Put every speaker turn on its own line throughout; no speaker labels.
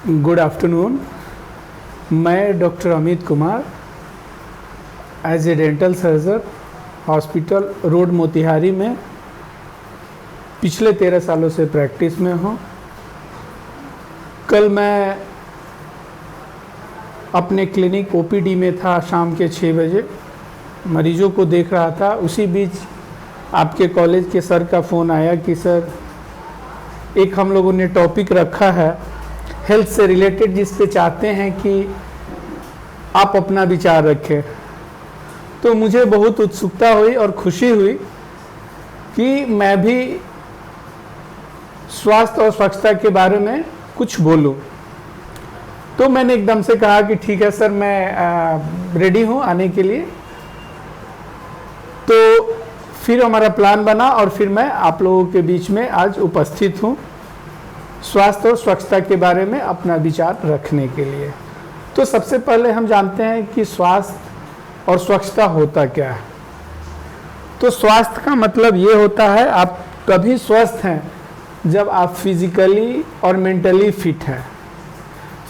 Good afternoon. मैं doctor Amit Kumar as a dental surgeon hospital road Motihari में पिछले 13 सालों से प्रैक्टिस में हूँ। कल मैं अपने क्लिनिक ओपीडी में था, शाम के 6 बजे मरीजों को देख रहा था। उसी बीच आपके कॉलेज के सर का फ़ोन आया कि सर एक हम लोगों ने टॉपिक रखा है हेल्थ से रिलेटेड, जिस पे चाहते हैं कि आप अपना विचार रखें। तो मुझे बहुत उत्सुकता हुई और खुशी हुई कि मैं भी स्वास्थ्य और स्वच्छता के बारे में कुछ बोलूं। तो मैंने एकदम से कहा कि ठीक है सर, मैं रेडी हूं आने के लिए। तो फिर हमारा प्लान बना और फिर मैं आप लोगों के बीच में आज उपस्थित हूं स्वास्थ्य और स्वच्छता के बारे में अपना विचार रखने के लिए। तो सबसे पहले हम जानते हैं कि स्वास्थ्य और स्वच्छता होता क्या है। तो स्वास्थ्य का मतलब ये होता है आप तभी स्वस्थ हैं जब आप फिजिकली और मेंटली फिट हैं।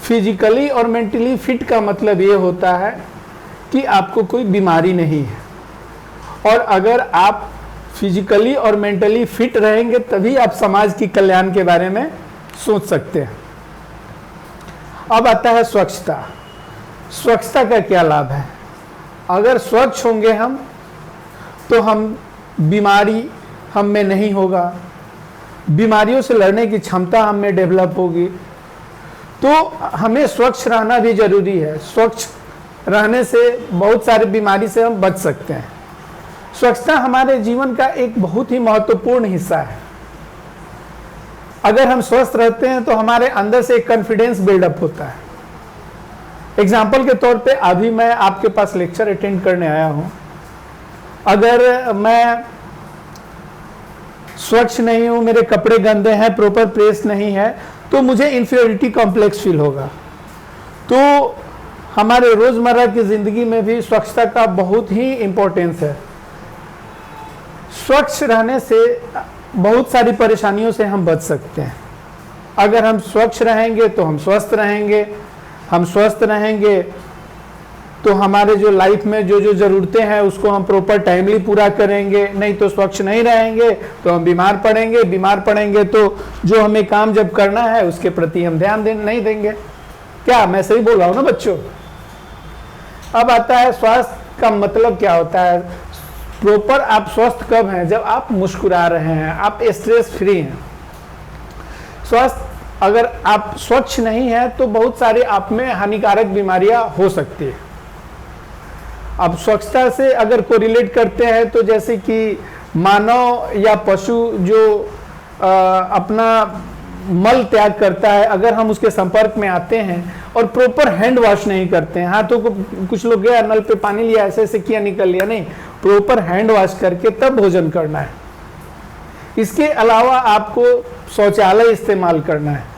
फिजिकली और मेंटली फिट का मतलब ये होता है कि आपको कोई बीमारी नहीं है, और अगर आप फिजिकली और मेंटली फिट रहेंगे तभी आप समाज की कल्याण के बारे में सोच सकते हैं। अब आता है स्वच्छता। स्वच्छता का क्या लाभ है? अगर स्वच्छ होंगे हम तो हम बीमारी हम में नहीं होगा, बीमारियों से लड़ने की क्षमता हम में डेवलप होगी। तो हमें स्वच्छ रहना भी जरूरी है। स्वच्छ रहने से बहुत सारी बीमारी से हम बच सकते हैं। स्वच्छता हमारे जीवन का एक बहुत ही महत्वपूर्ण हिस्सा है। अगर हम स्वस्थ रहते हैं तो हमारे अंदर से एक कॉन्फिडेंस बिल्डअप होता है। एग्जाम्पल के तौर पे अभी मैं आपके पास लेक्चर अटेंड करने आया हूं। अगर मैं स्वच्छ नहीं हूं, मेरे कपड़े गंदे हैं, प्रॉपर प्रेस नहीं है, तो मुझे इंफीरियरिटी कॉम्प्लेक्स फील होगा। तो हमारे रोजमर्रा की जिंदगी में भी स्वच्छता का बहुत ही इंपॉर्टेंस है। स्वच्छ रहने से बहुत सारी परेशानियों से हम बच सकते हैं। अगर हम स्वच्छ रहेंगे तो हम स्वस्थ रहेंगे। हम स्वस्थ रहेंगे तो हमारे जो लाइफ में जो जो ज़रूरतें हैं उसको हम प्रॉपर टाइमली पूरा करेंगे। नहीं तो स्वच्छ नहीं रहेंगे तो हम बीमार पड़ेंगे। बीमार पड़ेंगे तो जो हमें काम जब करना है उसके प्रति हम ध्यान नहीं देंगे। क्या मैं सही बोल रहा हूँ ना बच्चों? अब आता है स्वास्थ्य का मतलब क्या होता है। प्रॉपर आप स्वस्थ कब हैं? जब आप मुस्कुरा रहे हैं, आप स्ट्रेस फ्री हैं। स्वास्थ्य अगर आप स्वच्छ नहीं है तो बहुत सारे आप में हानिकारक बीमारियां हो सकती है। अब स्वच्छता से अगर कोरिलेट करते हैं तो जैसे कि मानव या पशु जो अपना मल त्याग करता है, अगर हम उसके संपर्क में आते हैं और प्रॉपर हैंड वॉश नहीं करते हैं, हाथों को कुछ लोग गया नल पे पानी लिया ऐसे ऐसे किया निकल लिया, नहीं, प्रॉपर हैंड वॉश करके तब भोजन करना है। इसके अलावा आपको शौचालय इस्तेमाल करना है।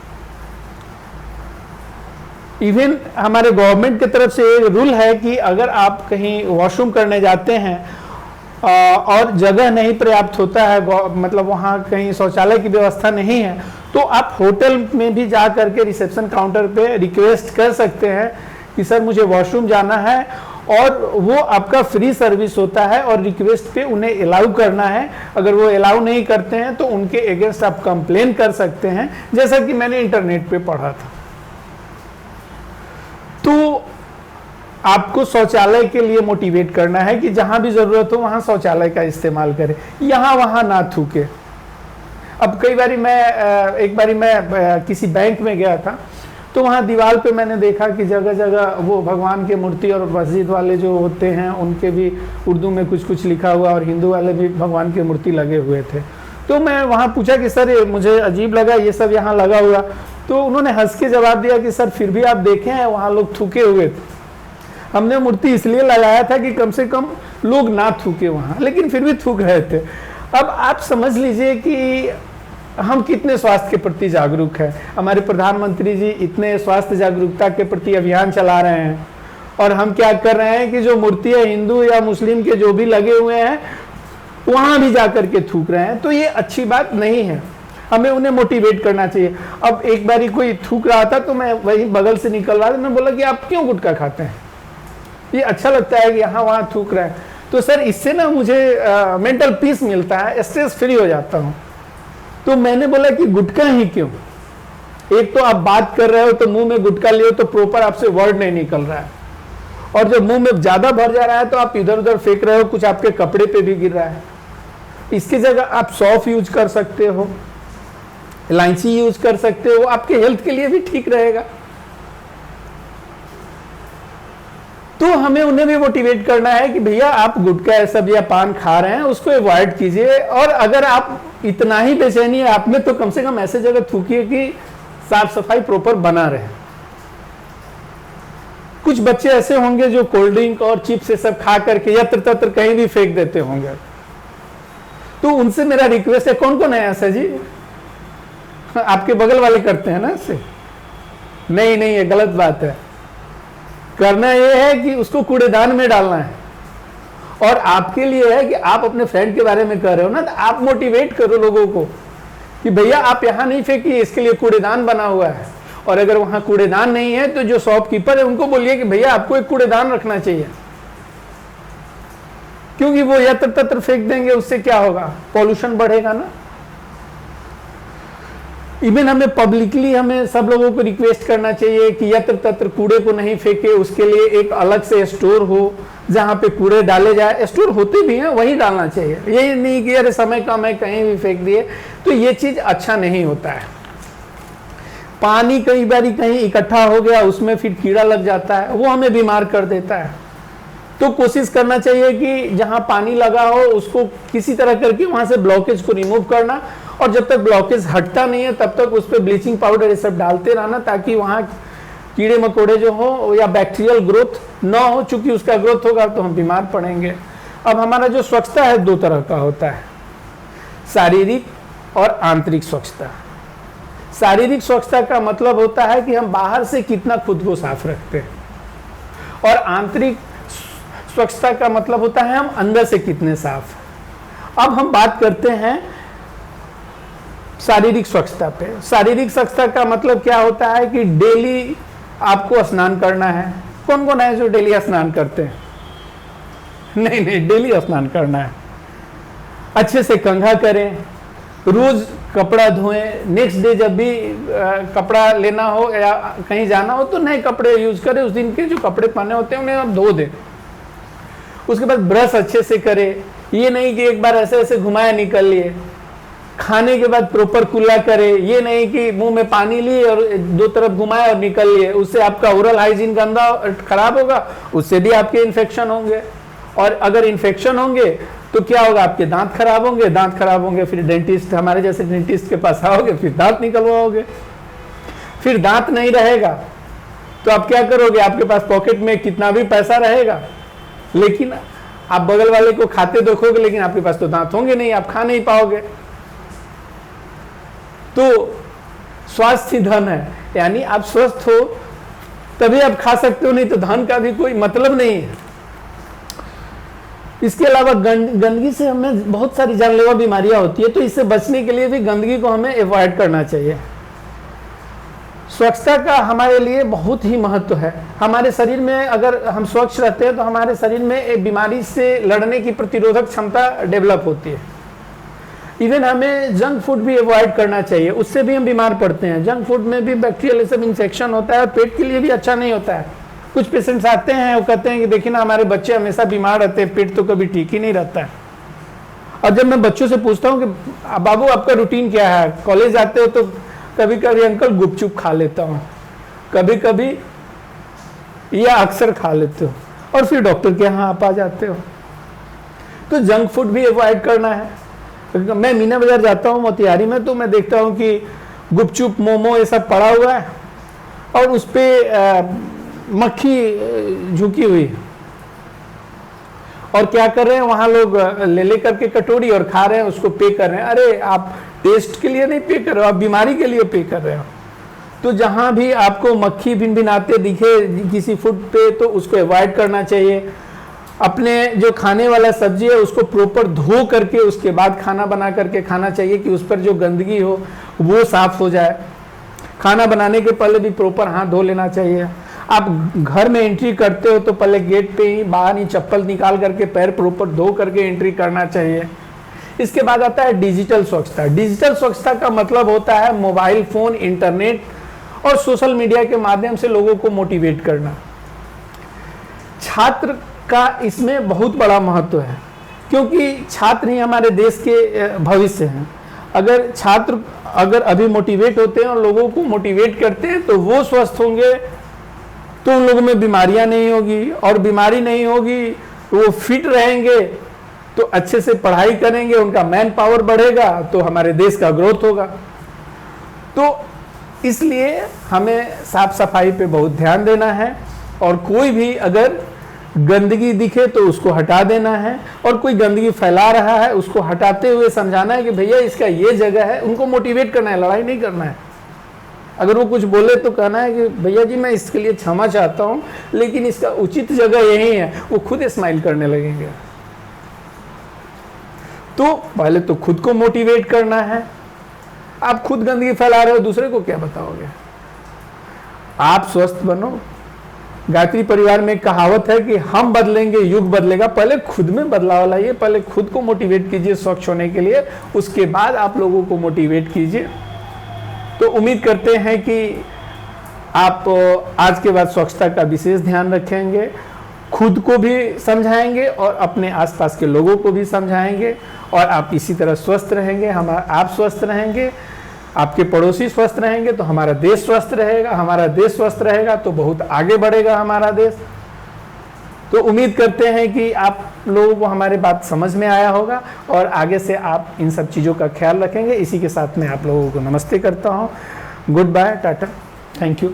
इवन हमारे गवर्नमेंट की तरफ से एक रूल है कि अगर आप कहीं वॉशरूम करने जाते हैं और जगह नहीं पर्याप्त होता है, मतलब वहाँ कहीं शौचालय की व्यवस्था नहीं है, तो आप होटल में भी जा करके रिसेप्शन काउंटर पे रिक्वेस्ट कर सकते हैं कि सर मुझे वॉशरूम जाना है, और वो आपका फ्री सर्विस होता है और रिक्वेस्ट पे उन्हें अलाउ करना है। अगर वो अलाउ नहीं करते हैं तो उनके अगेंस्ट आप कंप्लेन कर सकते हैं, जैसा कि मैंने इंटरनेट पे पढ़ा था। तो आपको शौचालय के लिए मोटिवेट करना है कि जहां भी जरूरत हो वहां शौचालय का इस्तेमाल करें, यहां वहां ना थूके। अब कई बारी एक बारी मैं किसी बैंक में गया था, तो वहाँ दीवार पे मैंने देखा कि जगह जगह वो भगवान के मूर्ति, और मस्जिद वाले जो होते हैं उनके भी उर्दू में कुछ कुछ लिखा हुआ, और हिंदू वाले भी भगवान के मूर्ति लगे हुए थे। तो मैं वहाँ पूछा कि सर ये मुझे अजीब लगा, ये सब यहाँ लगा हुआ। तो उन्होंने हंस के जवाब दिया कि सर फिर भी आप देखें हैं वहाँ लोग थूके हुए थे। हमने मूर्ति इसलिए लगाया था कि कम से कम लोग ना थूके वहाँ, लेकिन फिर भी थूक रहे थे। अब आप समझ लीजिए कि हम कितने स्वास्थ्य के प्रति जागरूक हैं। हमारे प्रधानमंत्री जी इतने स्वास्थ्य जागरूकता के प्रति अभियान चला रहे हैं, और हम क्या कर रहे हैं कि जो मूर्ति है हिंदू या मुस्लिम के जो भी लगे हुए हैं वहाँ भी जा कर के थूक रहे हैं। तो ये अच्छी बात नहीं है। हमें उन्हें मोटिवेट करना चाहिए। अब एक बारी कोई थूक रहा था तो मैं वही बगल से निकल रहा था, मैं बोला कि आप क्यों गुटखा खाते हैं, ये अच्छा लगता है कि यहाँ वहाँ थूक रहा है। तो सर इससे ना मुझे मेंटल पीस मिलता है, स्ट्रेस फ्री हो जाता हूँ। तो मैंने बोला कि गुटखा ही क्यों, एक तो आप बात कर रहे हो तो मुंह में गुटखा लियो तो प्रॉपर आपसे वर्ड नहीं निकल रहा है, और जब मुंह में ज्यादा भर जा रहा है तो आप इधर उधर फेंक रहे हो, कुछ आपके कपड़े पे भी गिर रहा है। इसकी जगह आप सौंफ यूज कर सकते हो, इलायची यूज कर सकते हो, आपके हेल्थ के लिए भी ठीक रहेगा। तो हमें उन्हें भी मोटिवेट करना है कि भैया आप गुटखा ये सब या पान खा रहे हैं उसको अवॉइड कीजिए, और अगर आप इतना ही बेचैनी है आप में तो कम से कम ऐसे जगह थूकिए कि साफ सफाई प्रॉपर बना रहे। कुछ बच्चे ऐसे होंगे जो कोल्ड ड्रिंक और चिप्स ये सब खा करके यत्र तत्र कहीं भी फेंक देते होंगे, तो उनसे मेरा रिक्वेस्ट है, कौन कौन है ऐसा जी, आपके बगल वाले करते हैं ना ऐसे? नहीं नहीं, ये गलत बात है। करना ये है कि उसको कूड़ेदान में डालना है, और आपके लिए है कि आप अपने फ्रेंड के बारे में कर रहे हो ना, तो आप मोटिवेट करो लोगों को कि भैया आप यहाँ नहीं फेंकिए, इसके लिए कूड़ेदान बना हुआ है। और अगर वहां कूड़ेदान नहीं है तो जो शॉपकीपर है उनको बोलिए कि भैया आपको एक कूड़ेदान रखना चाहिए, क्योंकि वो यत्र तत्र फेंक देंगे, उससे क्या होगा, पॉल्यूशन बढ़ेगा ना। इवन हमें पब्लिकली हमें सब लोगों को रिक्वेस्ट करना चाहिए कि यत्र तत्र कूड़े को नहीं फेंके, उसके लिए एक अलग से स्टोर हो जहां पे कूड़े डाले जाए। स्टोर होते भी हैं, वही डालना चाहिए, ये नहीं कि अरे समय कम है कहीं भी फेंक दिए, तो ये चीज अच्छा नहीं होता है। पानी कई बार कहीं इकट्ठा हो गया, उसमें फिर कीड़ा लग जाता है, वो हमें बीमार कर देता है। तो कोशिश करना चाहिए कि जहां पानी लगा हो उसको किसी तरह करके वहां से ब्लॉकेज को रिमूव करना, और जब तक ब्लॉकेज हटता नहीं है तब तक उस पर ब्लीचिंग पाउडर ये सब डालते रहना, ताकि वहां कीड़े मकोड़े जो हो या बैक्टीरियल ग्रोथ ना हो, चूंकि उसका ग्रोथ होगा तो हम बीमार पड़ेंगे। अब हमारा जो स्वच्छता है दो तरह का होता है, शारीरिक और आंतरिक स्वच्छता। शारीरिक स्वच्छता का मतलब होता है कि हम बाहर से कितना खुद को साफ रखते हैं, और आंतरिक स्वच्छता का मतलब होता है हम अंदर से कितने साफ। अब हम बात करते हैं शारीरिक स्वच्छता पे। शारीरिक स्वच्छता का मतलब क्या होता है कि डेली आपको स्नान करना है। कौन कौन है जो डेली स्नान करते हैं? नहीं नहीं, डेली स्नान करना है। अच्छे से कंघा करें, रोज कपड़ा धोएं, नेक्स्ट डे जब भी कपड़ा लेना हो या कहीं जाना हो तो नए कपड़े यूज करें, उस दिन के जो कपड़े पहने होते हैं उन्हें आप धो दें। उसके बाद ब्रश अच्छे से करें, ये नहीं कि एक बार ऐसे ऐसे घुमाया निकल लिए। खाने के बाद प्रॉपर कुल्ला करें, ये नहीं कि मुंह में पानी लिए और दो तरफ घुमाए और निकल लिए, उससे आपका ओरल हाइजीन गंदा खराब होगा, उससे भी आपके इन्फेक्शन होंगे, और अगर इन्फेक्शन होंगे तो क्या होगा, आपके दांत खराब होंगे, दांत खराब होंगे फिर डेंटिस्ट, हमारे जैसे डेंटिस्ट के पास आओगे, फिर दांत निकलवाओगे, फिर दांत नहीं रहेगा तो आप क्या करोगे, आपके पास पॉकेट में कितना भी पैसा रहेगा लेकिन आप बगल वाले को खाते देखोगे, लेकिन आपके पास तो दांत होंगे नहीं, आप खा नहीं पाओगे। तो स्वास्थ्य धन है, यानी आप स्वस्थ हो तभी आप खा सकते हो, नहीं तो धन का भी कोई मतलब नहीं है। इसके अलावा गंदगी से हमें बहुत सारी जानलेवा बीमारियां होती है, तो इससे बचने के लिए भी गंदगी को हमें अवॉइड करना चाहिए। स्वच्छता का हमारे लिए बहुत ही महत्व है। हमारे शरीर में अगर हम स्वच्छ रहते हैं तो हमारे शरीर में एक बीमारी से लड़ने की प्रतिरोधक क्षमता डेवलप होती है। इवन हमें जंक फूड भी अवॉइड करना चाहिए, उससे भी हम बीमार पड़ते हैं। जंक फूड में भी बैक्टीरियल सब इन्फेक्शन होता है और पेट के लिए भी अच्छा नहीं होता है। कुछ पेशेंट्स आते हैं, वो कहते हैं कि देखिए ना हमारे बच्चे हमेशा बीमार रहते हैं, पेट तो कभी ठीक ही नहीं रहता है। और जब मैं बच्चों से पूछता हूँ कि बाबू आपका रूटीन क्या है, कॉलेज आते हो तो कभी कभी अंकल गुपचुप खा लेता हूँ, कभी कभी या अक्सर खा लेते हो, और फिर डॉक्टर के यहाँ आप आ जाते हो। तो जंक फूड भी अवॉइड करना है। मैं मीना बाजार जाता हूँ मोतिहारी में, तो मैं देखता हूँ कि गुपचुप मोमो ये सब पड़ा हुआ है और उस पर मक्खी झुकी हुई है, और क्या कर रहे हैं वहां लोग ले करके कटोरी और खा रहे हैं, उसको पे कर रहे हैं। अरे आप टेस्ट के लिए नहीं पे कर रहे हो, आप बीमारी के लिए पे कर रहे हो। तो जहां भी आपको मक्खी भिन भिनाते दिखे किसी फूड पे तो उसको अवॉइड करना चाहिए। अपने जो खाने वाला सब्जी है उसको प्रॉपर धो करके उसके बाद खाना बना करके खाना चाहिए कि उस पर जो गंदगी हो वो साफ हो जाए। खाना बनाने के पहले भी प्रॉपर हाथ धो लेना चाहिए। आप घर में एंट्री करते हो तो पहले गेट पे ही बाहर ही चप्पल निकाल करके पैर प्रॉपर धो करके एंट्री करना चाहिए। इसके बाद आता है डिजिटल स्वच्छता। डिजिटल स्वच्छता का मतलब होता है मोबाइल फोन, इंटरनेट और सोशल मीडिया के माध्यम से लोगों को मोटिवेट करना। छात्र का इसमें बहुत बड़ा महत्व है, क्योंकि छात्र ही हमारे देश के भविष्य हैं। अगर छात्र अगर अभी मोटिवेट होते हैं और लोगों को मोटिवेट करते हैं तो वो स्वस्थ होंगे, तो उन लोगों में बीमारियां नहीं होगी, और बीमारी नहीं होगी तो वो फिट रहेंगे, तो अच्छे से पढ़ाई करेंगे, उनका मैन पावर बढ़ेगा, तो हमारे देश का ग्रोथ होगा। तो इसलिए हमें साफ सफाई पे बहुत ध्यान देना है, और कोई भी अगर गंदगी दिखे तो उसको हटा देना है, और कोई गंदगी फैला रहा है उसको हटाते हुए समझाना है कि भैया इसका ये जगह है। उनको मोटिवेट करना है, लड़ाई नहीं करना है। अगर वो कुछ बोले तो कहना है कि भैया जी मैं इसके लिए क्षमा चाहता हूँ, लेकिन इसका उचित जगह यही है। वो खुद स्माइल करने लगेंगे। तो पहले तो खुद को मोटिवेट करना है। आप खुद गंदगी फैला रहे हो, दूसरे को क्या बताओगे? आप स्वस्थ बनो। गायत्री परिवार में एक कहावत है कि हम बदलेंगे युग बदलेगा। पहले खुद में बदलाव लाइए, पहले खुद को मोटिवेट कीजिए स्वच्छ होने के लिए, उसके बाद आप लोगों को मोटिवेट कीजिए। तो उम्मीद करते हैं कि आप आज के बाद स्वच्छता का विशेष ध्यान रखेंगे, खुद को भी समझाएंगे और अपने आसपास के लोगों को भी समझाएंगे, और आप इसी तरह स्वस्थ रहेंगे। आप स्वस्थ रहेंगे, आपके पड़ोसी स्वस्थ रहेंगे तो हमारा देश स्वस्थ रहेगा, हमारा देश स्वस्थ रहेगा तो बहुत आगे बढ़ेगा हमारा देश। तो उम्मीद करते हैं कि आप लोगों को हमारी बात समझ में आया होगा, और आगे से आप इन सब चीज़ों का ख्याल रखेंगे। इसी के साथ मैं आप लोगों को नमस्ते करता हूँ। Good bye, tata, thank you.